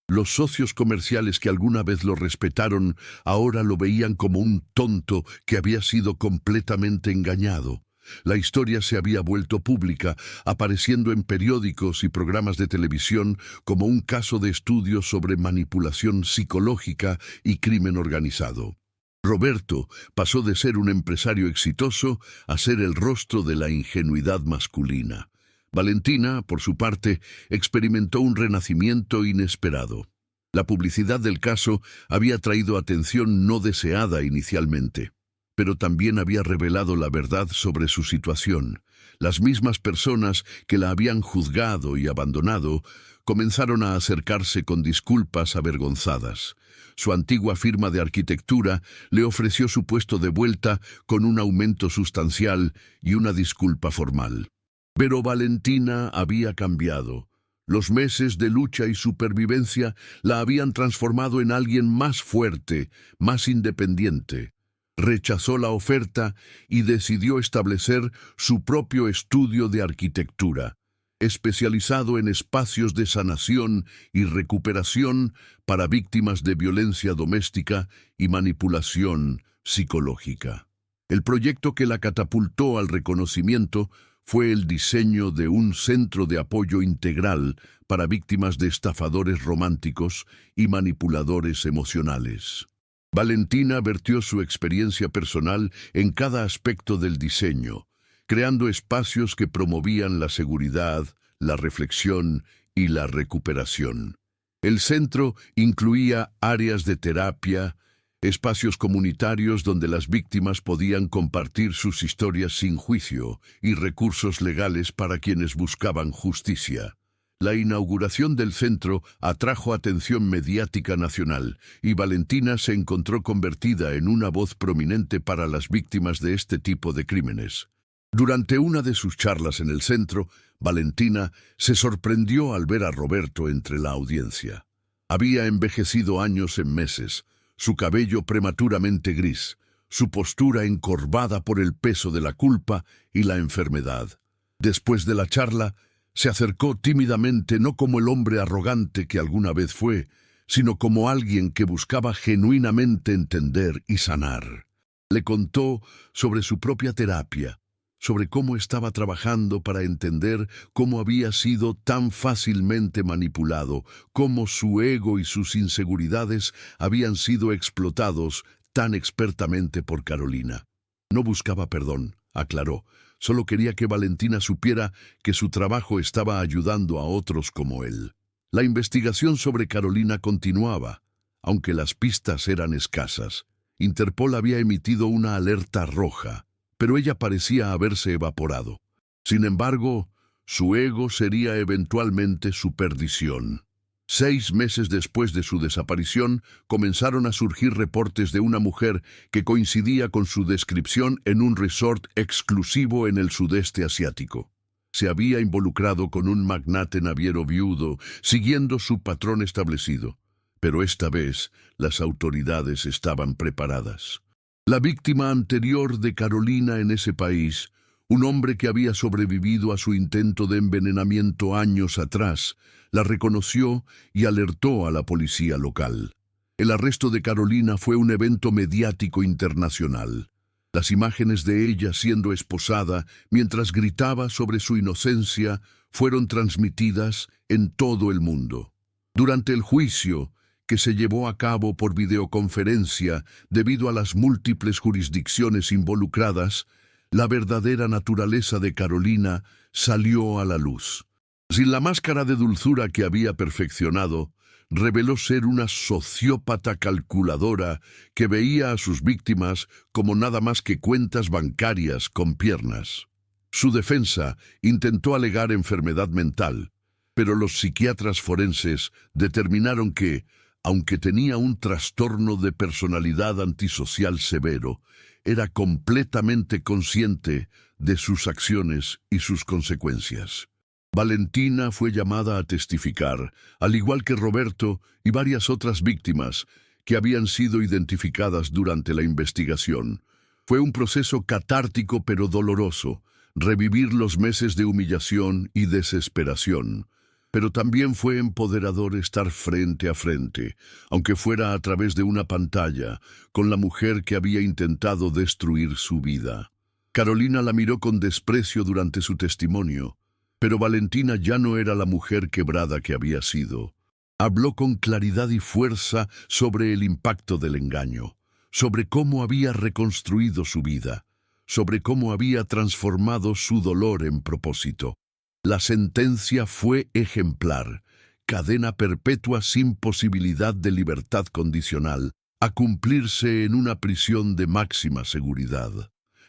Los socios comerciales que alguna vez lo respetaron ahora lo veían como un tonto que había sido completamente engañado. La historia se había vuelto pública, apareciendo en periódicos y programas de televisión como un caso de estudio sobre manipulación psicológica y crimen organizado. Roberto pasó de ser un empresario exitoso a ser el rostro de la ingenuidad masculina. Valentina, por su parte, experimentó un renacimiento inesperado. La publicidad del caso había traído atención no deseada inicialmente, pero también había revelado la verdad sobre su situación. Las mismas personas que la habían juzgado y abandonado comenzaron a acercarse con disculpas avergonzadas. Su antigua firma de arquitectura le ofreció su puesto de vuelta con un aumento sustancial y una disculpa formal. Pero Valentina había cambiado. Los meses de lucha y supervivencia la habían transformado en alguien más fuerte, más independiente. Rechazó la oferta y decidió establecer su propio estudio de arquitectura, especializado en espacios de sanación y recuperación para víctimas de violencia doméstica y manipulación psicológica. El proyecto que la catapultó al reconocimiento fue el diseño de un centro de apoyo integral para víctimas de estafadores románticos y manipuladores emocionales. Valentina vertió su experiencia personal en cada aspecto del diseño, creando espacios que promovían la seguridad, la reflexión y la recuperación. El centro incluía áreas de terapia, espacios comunitarios donde las víctimas podían compartir sus historias sin juicio y recursos legales para quienes buscaban justicia. La inauguración del centro atrajo atención mediática nacional y Valentina se encontró convertida en una voz prominente para las víctimas de este tipo de crímenes. Durante una de sus charlas en el centro, Valentina se sorprendió al ver a Roberto entre la audiencia. Había envejecido años en meses, su cabello prematuramente gris, su postura encorvada por el peso de la culpa y la enfermedad. Después de la charla, se acercó tímidamente no como el hombre arrogante que alguna vez fue, sino como alguien que buscaba genuinamente entender y sanar. Le contó sobre su propia terapia, sobre cómo estaba trabajando para entender cómo había sido tan fácilmente manipulado, cómo su ego y sus inseguridades habían sido explotados tan expertamente por Carolina. No buscaba perdón, aclaró, solo quería que Valentina supiera que su trabajo estaba ayudando a otros como él. La investigación sobre Carolina continuaba, aunque las pistas eran escasas. Interpol había emitido una alerta roja, pero ella parecía haberse evaporado. Sin embargo, su ego sería eventualmente su perdición. 6 meses después de su desaparición, comenzaron a surgir reportes de una mujer que coincidía con su descripción en un resort exclusivo en el sudeste asiático. Se había involucrado con un magnate naviero viudo, siguiendo su patrón establecido. Pero esta vez, las autoridades estaban preparadas. La víctima anterior de Carolina en ese país, un hombre que había sobrevivido a su intento de envenenamiento años atrás, la reconoció y alertó a la policía local. El arresto de Carolina fue un evento mediático internacional. Las imágenes de ella siendo esposada mientras gritaba sobre su inocencia fueron transmitidas en todo el mundo. Durante el juicio, que se llevó a cabo por videoconferencia debido a las múltiples jurisdicciones involucradas, La verdadera naturaleza de Carolina salió a la luz. Sin la máscara de dulzura que había perfeccionado, reveló ser una sociópata calculadora que veía a sus víctimas como nada más que cuentas bancarias con piernas. Su defensa intentó alegar enfermedad mental, pero los psiquiatras forenses determinaron que, aunque tenía un trastorno de personalidad antisocial severo, era completamente consciente de sus acciones y sus consecuencias. Valentina fue llamada a testificar, al igual que Roberto y varias otras víctimas que habían sido identificadas durante la investigación. Fue un proceso catártico pero doloroso, revivir los meses de humillación y desesperación. Pero también fue empoderador estar frente a frente, aunque fuera a través de una pantalla, con la mujer que había intentado destruir su vida. Carolina la miró con desprecio durante su testimonio, pero Valentina ya no era la mujer quebrada que había sido. Habló con claridad y fuerza sobre el impacto del engaño, sobre cómo había reconstruido su vida, sobre cómo había transformado su dolor en propósito. La sentencia fue ejemplar, cadena perpetua sin posibilidad de libertad condicional, a cumplirse en una prisión de máxima seguridad.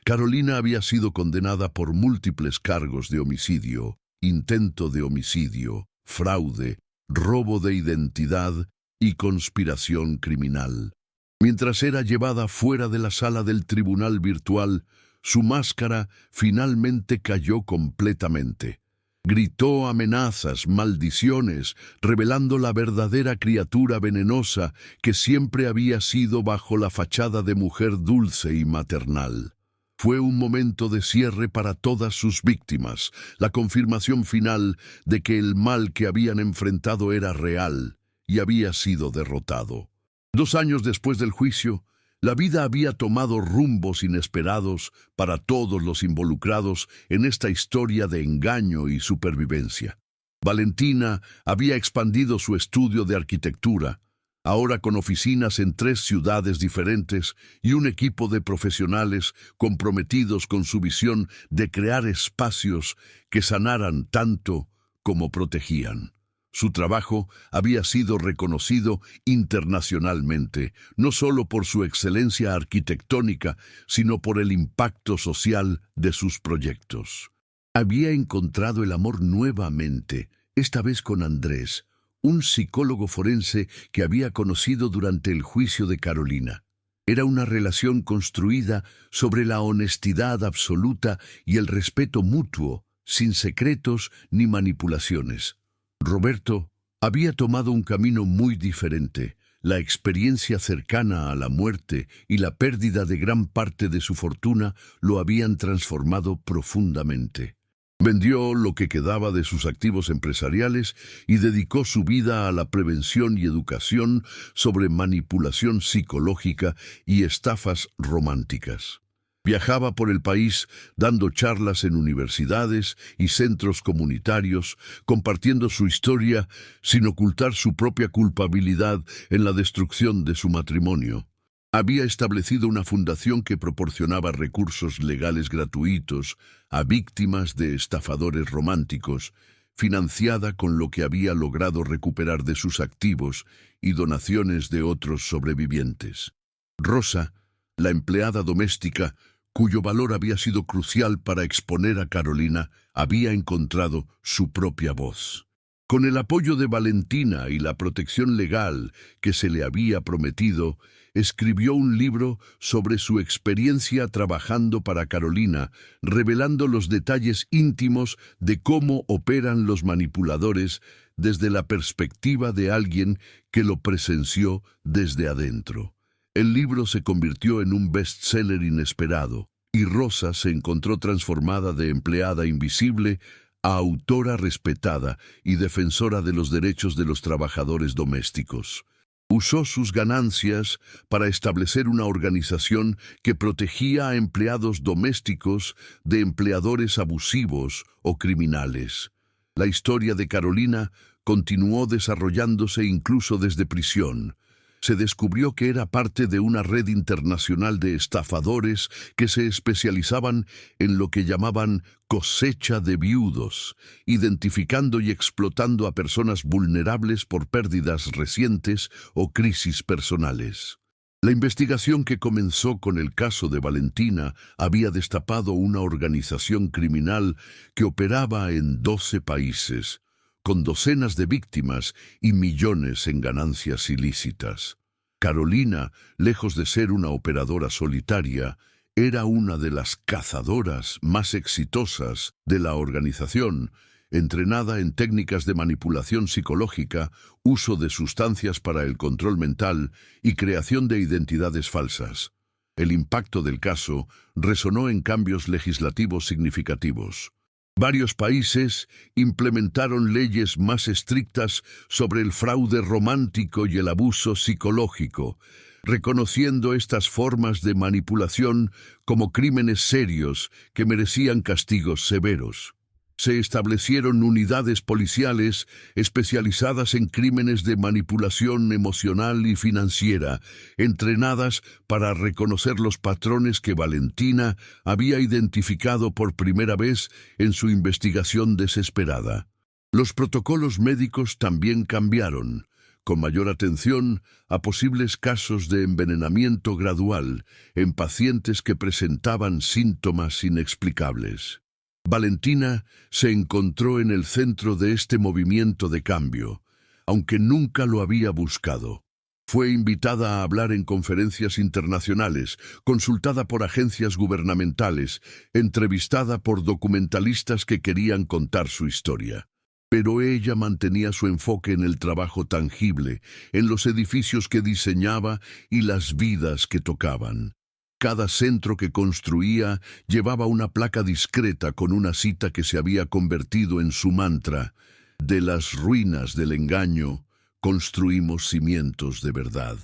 Carolina había sido condenada por múltiples cargos de homicidio, intento de homicidio, fraude, robo de identidad y conspiración criminal. Mientras era llevada fuera de la sala del tribunal virtual, su máscara finalmente cayó completamente. Gritó amenazas, maldiciones, revelando la verdadera criatura venenosa que siempre había sido bajo la fachada de mujer dulce y maternal. Fue un momento de cierre para todas sus víctimas, la confirmación final de que el mal que habían enfrentado era real y había sido derrotado. 2 años después del juicio, la vida había tomado rumbos inesperados para todos los involucrados en esta historia de engaño y supervivencia. Valentina había expandido su estudio de arquitectura, ahora con oficinas en 3 ciudades diferentes y un equipo de profesionales comprometidos con su visión de crear espacios que sanaran tanto como protegían. Su trabajo había sido reconocido internacionalmente, no solo por su excelencia arquitectónica, sino por el impacto social de sus proyectos. Había encontrado el amor nuevamente, esta vez con Andrés, un psicólogo forense que había conocido durante el juicio de Carolina. Era una relación construida sobre la honestidad absoluta y el respeto mutuo, sin secretos ni manipulaciones. Roberto había tomado un camino muy diferente. La experiencia cercana a la muerte y la pérdida de gran parte de su fortuna lo habían transformado profundamente. Vendió lo que quedaba de sus activos empresariales y dedicó su vida a la prevención y educación sobre manipulación psicológica y estafas románticas. Viajaba por el país dando charlas en universidades y centros comunitarios, compartiendo su historia sin ocultar su propia culpabilidad en la destrucción de su matrimonio. Había establecido una fundación que proporcionaba recursos legales gratuitos a víctimas de estafadores románticos, financiada con lo que había logrado recuperar de sus activos y donaciones de otros sobrevivientes. Rosa, la empleada doméstica, cuyo valor había sido crucial para exponer a Carolina, había encontrado su propia voz. Con el apoyo de Valentina y la protección legal que se le había prometido, escribió un libro sobre su experiencia trabajando para Carolina, revelando los detalles íntimos de cómo operan los manipuladores desde la perspectiva de alguien que lo presenció desde adentro. El libro se convirtió en un bestseller inesperado, y Rosa se encontró transformada de empleada invisible a autora respetada y defensora de los derechos de los trabajadores domésticos. Usó sus ganancias para establecer una organización que protegía a empleados domésticos de empleadores abusivos o criminales. La historia de Carolina continuó desarrollándose incluso desde prisión. Se descubrió que era parte de una red internacional de estafadores que se especializaban en lo que llamaban cosecha de viudos, identificando y explotando a personas vulnerables por pérdidas recientes o crisis personales. La investigación que comenzó con el caso de Valentina había destapado una organización criminal que operaba en 12 países, con docenas de víctimas y millones en ganancias ilícitas. Carolina, lejos de ser una operadora solitaria, era una de las cazadoras más exitosas de la organización, entrenada en técnicas de manipulación psicológica, uso de sustancias para el control mental y creación de identidades falsas. El impacto del caso resonó en cambios legislativos significativos. Varios países implementaron leyes más estrictas sobre el fraude romántico y el abuso psicológico, reconociendo estas formas de manipulación como crímenes serios que merecían castigos severos. Se establecieron unidades policiales especializadas en crímenes de manipulación emocional y financiera, entrenadas para reconocer los patrones que Valentina había identificado por primera vez en su investigación desesperada. Los protocolos médicos también cambiaron, con mayor atención a posibles casos de envenenamiento gradual en pacientes que presentaban síntomas inexplicables. Valentina se encontró en el centro de este movimiento de cambio, aunque nunca lo había buscado. Fue invitada a hablar en conferencias internacionales, consultada por agencias gubernamentales, entrevistada por documentalistas que querían contar su historia. Pero ella mantenía su enfoque en el trabajo tangible, en los edificios que diseñaba y las vidas que tocaban. Cada centro que construía llevaba una placa discreta con una cita que se había convertido en su mantra: de las ruinas del engaño, construimos cimientos de verdad.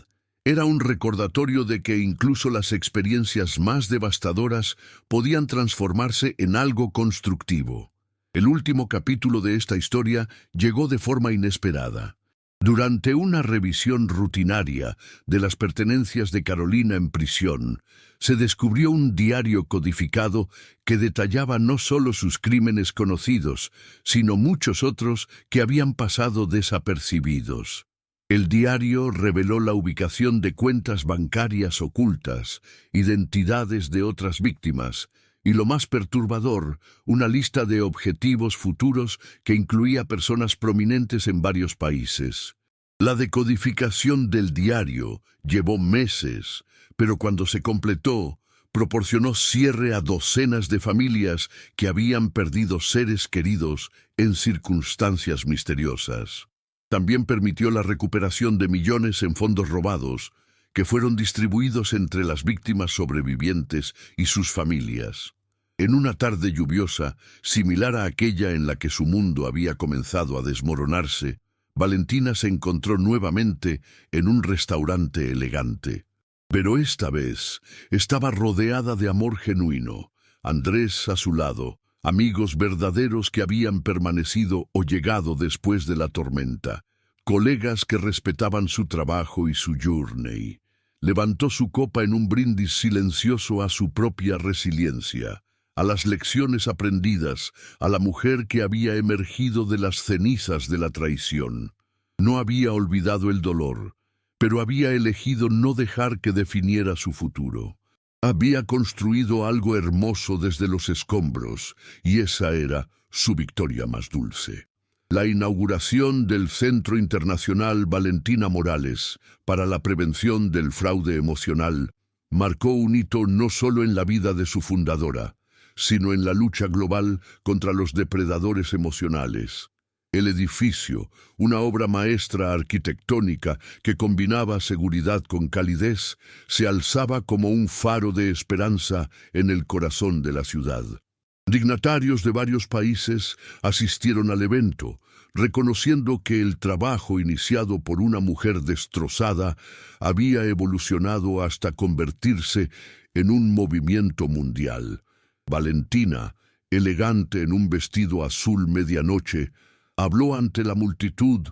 Era un recordatorio de que incluso las experiencias más devastadoras podían transformarse en algo constructivo. El último capítulo de esta historia llegó de forma inesperada. Durante una revisión rutinaria de las pertenencias de Carolina en prisión, se descubrió un diario codificado que detallaba no solo sus crímenes conocidos, sino muchos otros que habían pasado desapercibidos. El diario reveló la ubicación de cuentas bancarias ocultas, identidades de otras víctimas, y lo más perturbador, una lista de objetivos futuros que incluía personas prominentes en varios países. La decodificación del diario llevó meses, pero cuando se completó, proporcionó cierre a docenas de familias que habían perdido seres queridos en circunstancias misteriosas. También permitió la recuperación de millones en fondos robados, que fueron distribuidos entre las víctimas sobrevivientes y sus familias. En una tarde lluviosa, similar a aquella en la que su mundo había comenzado a desmoronarse, Valentina se encontró nuevamente en un restaurante elegante. Pero esta vez estaba rodeada de amor genuino, Andrés a su lado, amigos verdaderos que habían permanecido o llegado después de la tormenta, colegas que respetaban su trabajo y su journey. Levantó su copa en un brindis silencioso a su propia resiliencia, a las lecciones aprendidas, a la mujer que había emergido de las cenizas de la traición. No había olvidado el dolor, pero había elegido no dejar que definiera su futuro. Había construido algo hermoso desde los escombros, y esa era su victoria más dulce. La inauguración del Centro Internacional Valentina Morales para la prevención del fraude emocional marcó un hito no solo en la vida de su fundadora, sino en la lucha global contra los depredadores emocionales. El edificio, una obra maestra arquitectónica que combinaba seguridad con calidez, se alzaba como un faro de esperanza en el corazón de la ciudad. Dignatarios de varios países asistieron al evento, reconociendo que el trabajo iniciado por una mujer destrozada había evolucionado hasta convertirse en un movimiento mundial. Valentina, elegante en un vestido azul medianoche, habló ante la multitud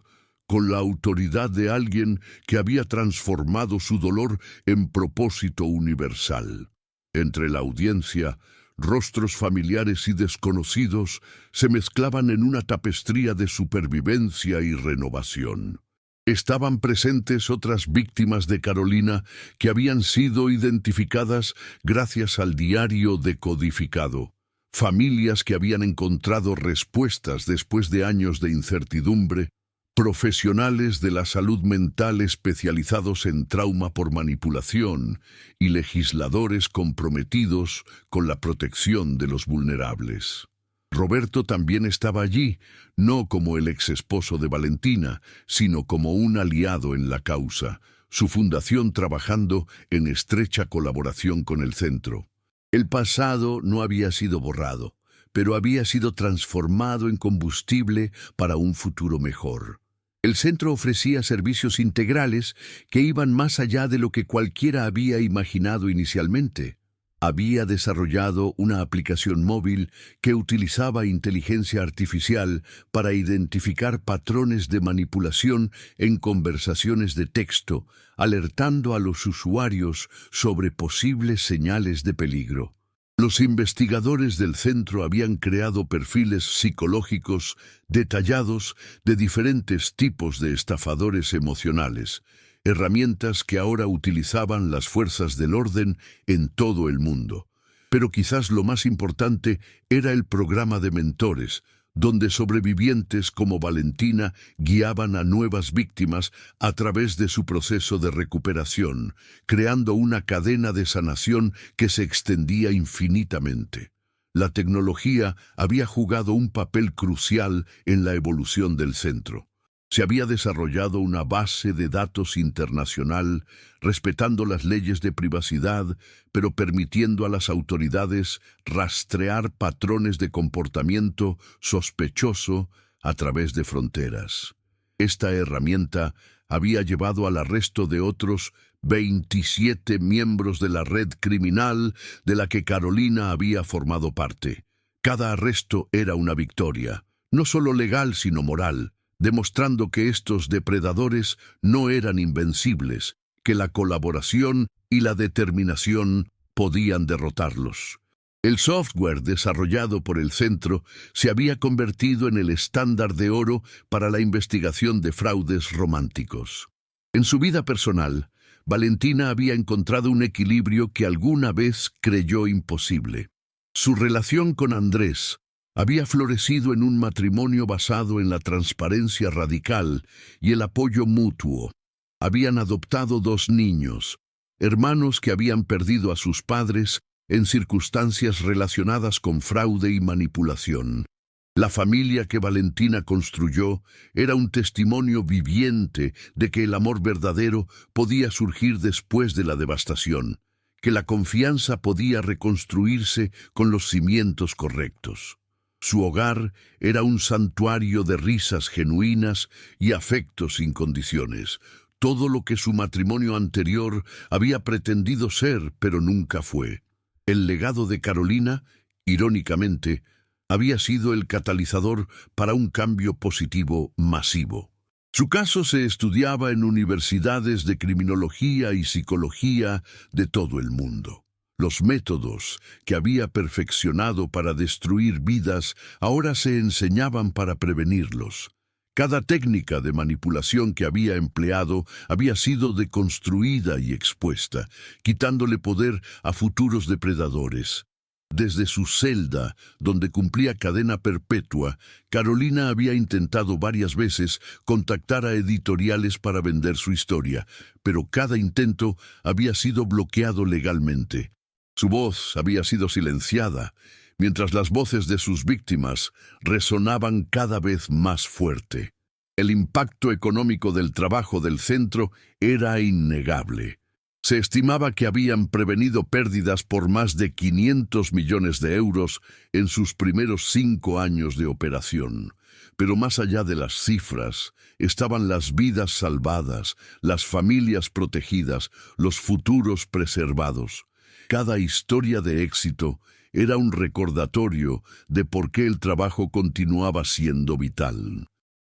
con la autoridad de alguien que había transformado su dolor en propósito universal. Entre la audiencia, rostros familiares y desconocidos se mezclaban en una tapestría de supervivencia y renovación. Estaban presentes otras víctimas de Carolina que habían sido identificadas gracias al diario decodificado. Familias que habían encontrado respuestas después de años de incertidumbre, profesionales de la salud mental especializados en trauma por manipulación y legisladores comprometidos con la protección de los vulnerables. Roberto también estaba allí, no como el ex esposo de Valentina, sino como un aliado en la causa, su fundación trabajando en estrecha colaboración con el centro. El pasado no había sido borrado, pero había sido transformado en combustible para un futuro mejor. El centro ofrecía servicios integrales que iban más allá de lo que cualquiera había imaginado inicialmente. Había desarrollado una aplicación móvil que utilizaba inteligencia artificial para identificar patrones de manipulación en conversaciones de texto, alertando a los usuarios sobre posibles señales de peligro. Los investigadores del centro habían creado perfiles psicológicos detallados de diferentes tipos de estafadores emocionales, herramientas que ahora utilizaban las fuerzas del orden en todo el mundo. Pero quizás lo más importante era el programa de mentores, donde sobrevivientes como Valentina guiaban a nuevas víctimas a través de su proceso de recuperación, creando una cadena de sanación que se extendía infinitamente. La tecnología había jugado un papel crucial en la evolución del centro. Se había desarrollado una base de datos internacional, respetando las leyes de privacidad, pero permitiendo a las autoridades rastrear patrones de comportamiento sospechoso a través de fronteras. Esta herramienta había llevado al arresto de otros 27 miembros de la red criminal de la que Carolina había formado parte. Cada arresto era una victoria, no solo legal sino moral, demostrando que estos depredadores no eran invencibles, que la colaboración y la determinación podían derrotarlos. El software desarrollado por el centro se había convertido en el estándar de oro para la investigación de fraudes románticos. En su vida personal, Valentina había encontrado un equilibrio que alguna vez creyó imposible. Su relación con Andrés había florecido en un matrimonio basado en la transparencia radical y el apoyo mutuo. Habían adoptado 2 niños, hermanos que habían perdido a sus padres en circunstancias relacionadas con fraude y manipulación. La familia que Valentina construyó era un testimonio viviente de que el amor verdadero podía surgir después de la devastación, que la confianza podía reconstruirse con los cimientos correctos. Su hogar era un santuario de risas genuinas y afectos sin condiciones, todo lo que su matrimonio anterior había pretendido ser, pero nunca fue. El legado de Carolina, irónicamente, había sido el catalizador para un cambio positivo masivo. Su caso se estudiaba en universidades de criminología y psicología de todo el mundo. Los métodos que había perfeccionado para destruir vidas ahora se enseñaban para prevenirlos. Cada técnica de manipulación que había empleado había sido deconstruida y expuesta, quitándole poder a futuros depredadores. Desde su celda, donde cumplía cadena perpetua, Carolina había intentado varias veces contactar a editoriales para vender su historia, pero cada intento había sido bloqueado legalmente. Su voz había sido silenciada, mientras las voces de sus víctimas resonaban cada vez más fuerte. El impacto económico del trabajo del centro era innegable. Se estimaba que habían prevenido pérdidas por más de 500 millones de euros en sus primeros 5 años de operación. Pero más allá de las cifras, estaban las vidas salvadas, las familias protegidas, los futuros preservados. Cada historia de éxito era un recordatorio de por qué el trabajo continuaba siendo vital.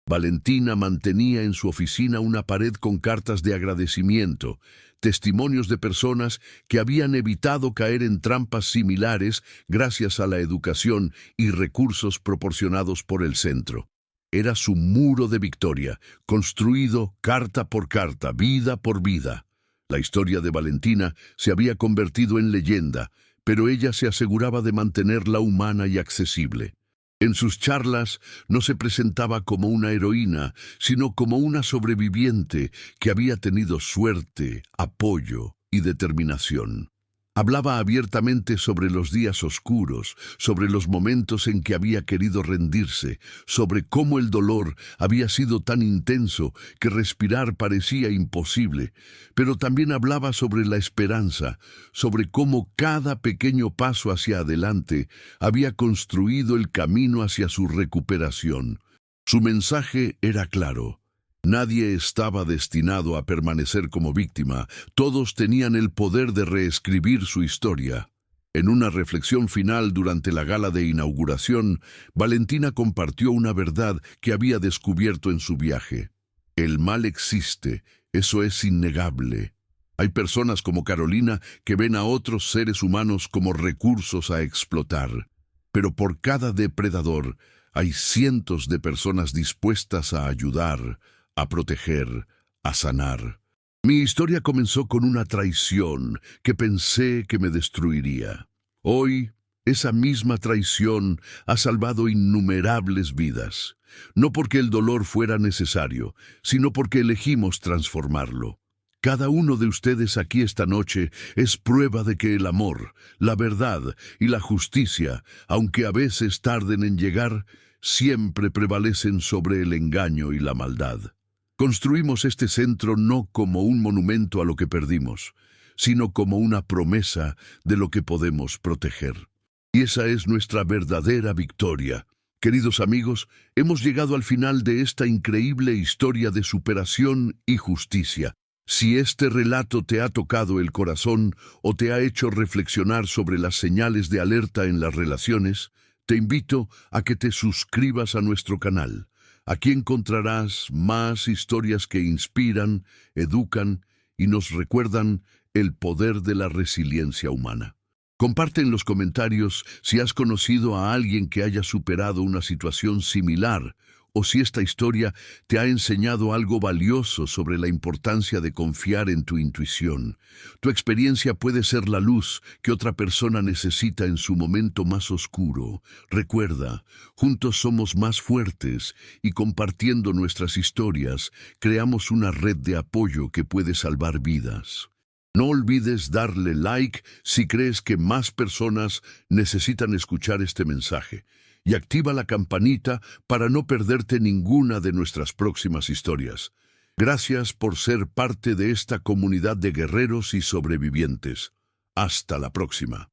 Valentina mantenía en su oficina una pared con cartas de agradecimiento, testimonios de personas que habían evitado caer en trampas similares gracias a la educación y recursos proporcionados por el centro. Era su muro de victoria, construido carta por carta, vida por vida. La historia de Valentina se había convertido en leyenda, pero ella se aseguraba de mantenerla humana y accesible. En sus charlas no se presentaba como una heroína, sino como una sobreviviente que había tenido suerte, apoyo y determinación. Hablaba abiertamente sobre los días oscuros, sobre los momentos en que había querido rendirse, sobre cómo el dolor había sido tan intenso que respirar parecía imposible, pero también hablaba sobre la esperanza, sobre cómo cada pequeño paso hacia adelante había construido el camino hacia su recuperación. Su mensaje era claro. Nadie estaba destinado a permanecer como víctima, todos tenían el poder de reescribir su historia. En una reflexión final durante la gala de inauguración, Valentina compartió una verdad que había descubierto en su viaje. El mal existe, eso es innegable. Hay personas como Carolina que ven a otros seres humanos como recursos a explotar. Pero por cada depredador hay cientos de personas dispuestas a ayudar, a proteger, a sanar. Mi historia comenzó con una traición que pensé que me destruiría. Hoy, esa misma traición ha salvado innumerables vidas. No porque el dolor fuera necesario, sino porque elegimos transformarlo. Cada uno de ustedes aquí esta noche es prueba de que el amor, la verdad y la justicia, aunque a veces tarden en llegar, siempre prevalecen sobre el engaño y la maldad. Construimos este centro no como un monumento a lo que perdimos, sino como una promesa de lo que podemos proteger. Y esa es nuestra verdadera victoria. Queridos amigos, hemos llegado al final de esta increíble historia de superación y justicia. Si este relato te ha tocado el corazón o te ha hecho reflexionar sobre las señales de alerta en las relaciones, te invito a que te suscribas a nuestro canal. Aquí encontrarás más historias que inspiran, educan y nos recuerdan el poder de la resiliencia humana. Comparte en los comentarios si has conocido a alguien que haya superado una situación similar o si esta historia te ha enseñado algo valioso sobre la importancia de confiar en tu intuición. Tu experiencia puede ser la luz que otra persona necesita en su momento más oscuro. Recuerda, juntos somos más fuertes y compartiendo nuestras historias, creamos una red de apoyo que puede salvar vidas. No olvides darle like si crees que más personas necesitan escuchar este mensaje. Y activa la campanita para no perderte ninguna de nuestras próximas historias. Gracias por ser parte de esta comunidad de guerreros y sobrevivientes. Hasta la próxima.